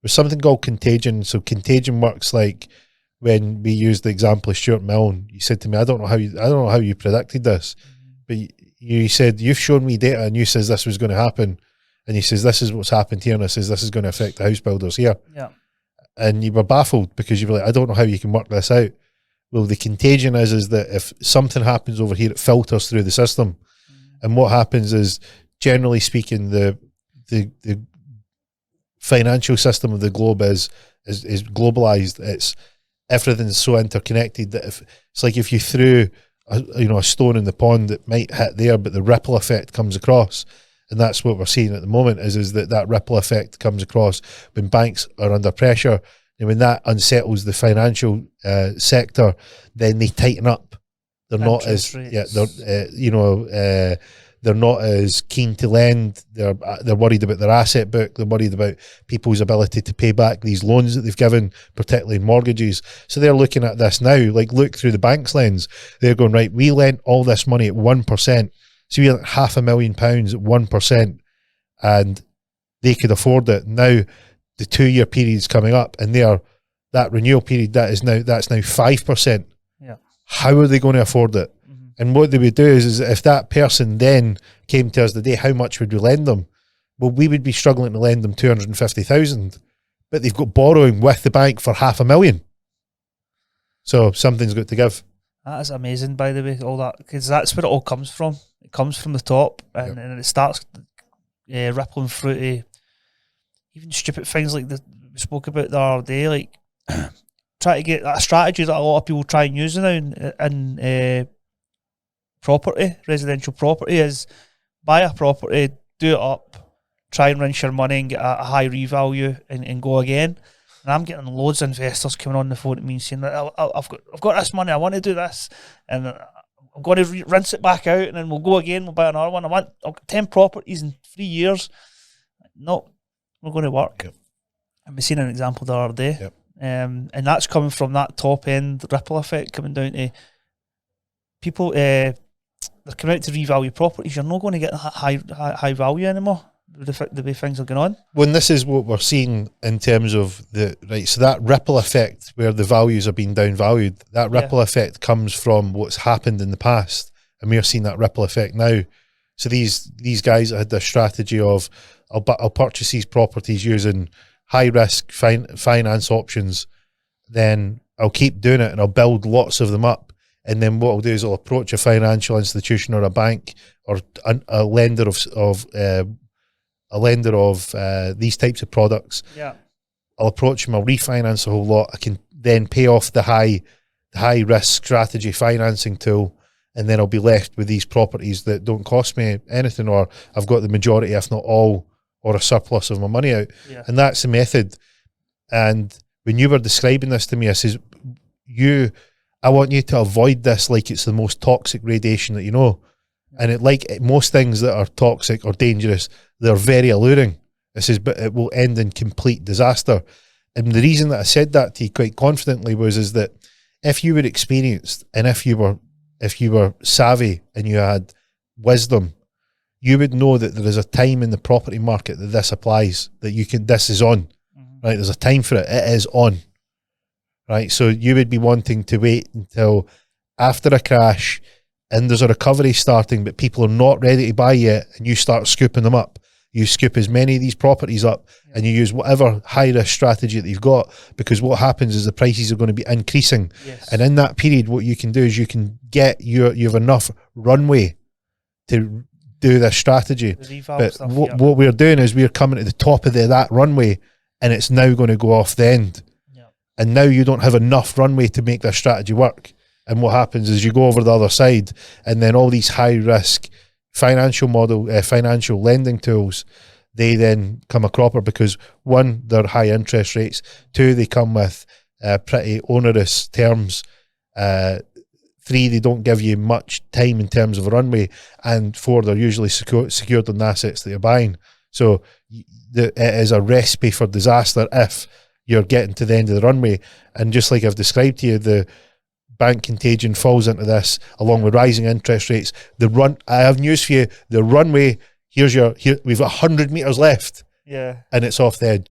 There's something called contagion. So contagion works like when we used the example of Stuart Milne. You said to me, I don't know how you predicted this, but you said, you've shown me data and you says this was going to happen. And he says, this is what's happened here. And I says, this is going to affect the house builders here. Yeah. And you were baffled because you were like, I don't know how you can work this out. Well, the contagion is that if something happens over here, it filters through the system. And what happens is, generally speaking, the financial system of the globe is globalized. Everything's so interconnected that it's like if you threw a stone in the pond, that might hit there, but the ripple effect comes across. And that's what we're seeing at the moment is that ripple effect comes across when banks are under pressure. And when that unsettles the financial sector, then they tighten up. They're not as they're not as keen to lend. They're worried about their asset book. They're worried about people's ability to pay back these loans that they've given, particularly mortgages. So they're looking at this now, like look through the bank's lens. They're going, right, we lent all this money at 1%. So we lent £500,000 at 1%, and they could afford it. Now the 2-year period is coming up, and that renewal period that's now 5%. Yeah. How are they going to afford it? And what they would do is if that person then came to us today, how much would we lend them? Well, we would be struggling to lend them 250,000, but they've got borrowing with the bank for £500,000. So something's got to give. That is amazing, by the way, all that, because that's where it all comes from. It comes from the top, and it starts rippling through to even stupid things like we spoke about the other day, like try to get that strategy that a lot of people try and use now in property, residential property, is buy a property, do it up, try and rinse your money and get a high revalue and go again. And I'm getting loads of investors coming on the phone to me saying that I've got this money, I want to do this, and I'm going to rinse it back out, and then we'll go again, we'll buy another one. I've got 10 properties in 3 years. No, we're going to work. Yep. And we seen an example the other day. Yep. And that's coming from that top end ripple effect coming down to people. They're coming out to revalue properties. You're not going to get high value anymore. The way things are going on. When this is what we're seeing in terms of so that ripple effect where the values are being downvalued, that ripple effect comes from what's happened in the past, and we're seeing that ripple effect now. So these guys that had their strategy of I'll purchase these properties using high risk finance options, then I'll keep doing it and I'll build lots of them up, and then what I'll do is I'll approach a financial institution or a bank or a lender of these types of products. Yeah, I'll approach them, I'll refinance a whole lot. I can then pay off the high risk strategy financing tool, and then I'll be left with these properties that don't cost me anything, or I've got the majority, if not all, or a surplus of my money out. Yeah. And that's the method. And when you were describing this to me, I says, I want you to avoid this like it's the most toxic radiation that you know. And it, like most things that are toxic or dangerous, they're very alluring. It says, but it will end in complete disaster. And the reason that I said that to you quite confidently is that if you were experienced and if you were savvy and you had wisdom, you would know that there is a time in the property market that this applies, that this is on, right? There's a time for it. It is on, right? So you would be wanting to wait until after a crash and there's a recovery starting, but people are not ready to buy yet, and you start scooping them up. You scoop as many of these properties up, and you use whatever high-risk strategy that you've got, because what happens is the prices are going to be increasing. Yes. And in that period, what you can do is you can get you have enough runway to do this strategy. But what we're doing is we're coming to the top of that runway, and it's now going to go off the end. Yeah. And now you don't have enough runway to make this strategy work. And what happens is you go over the other side, and then all these high-risk financial lending tools, they then come a cropper, because one, they're high interest rates. Two, they come with pretty onerous terms. Three, they don't give you much time in terms of a runway. And four, they're usually secured on the assets that you're buying. So it is a recipe for disaster if you're getting to the end of the runway. And just like I've described to you, the bank contagion falls into this, along with rising interest rates. I have news for you. The runway, we've got 100 meters left. Yeah. And it's off the edge.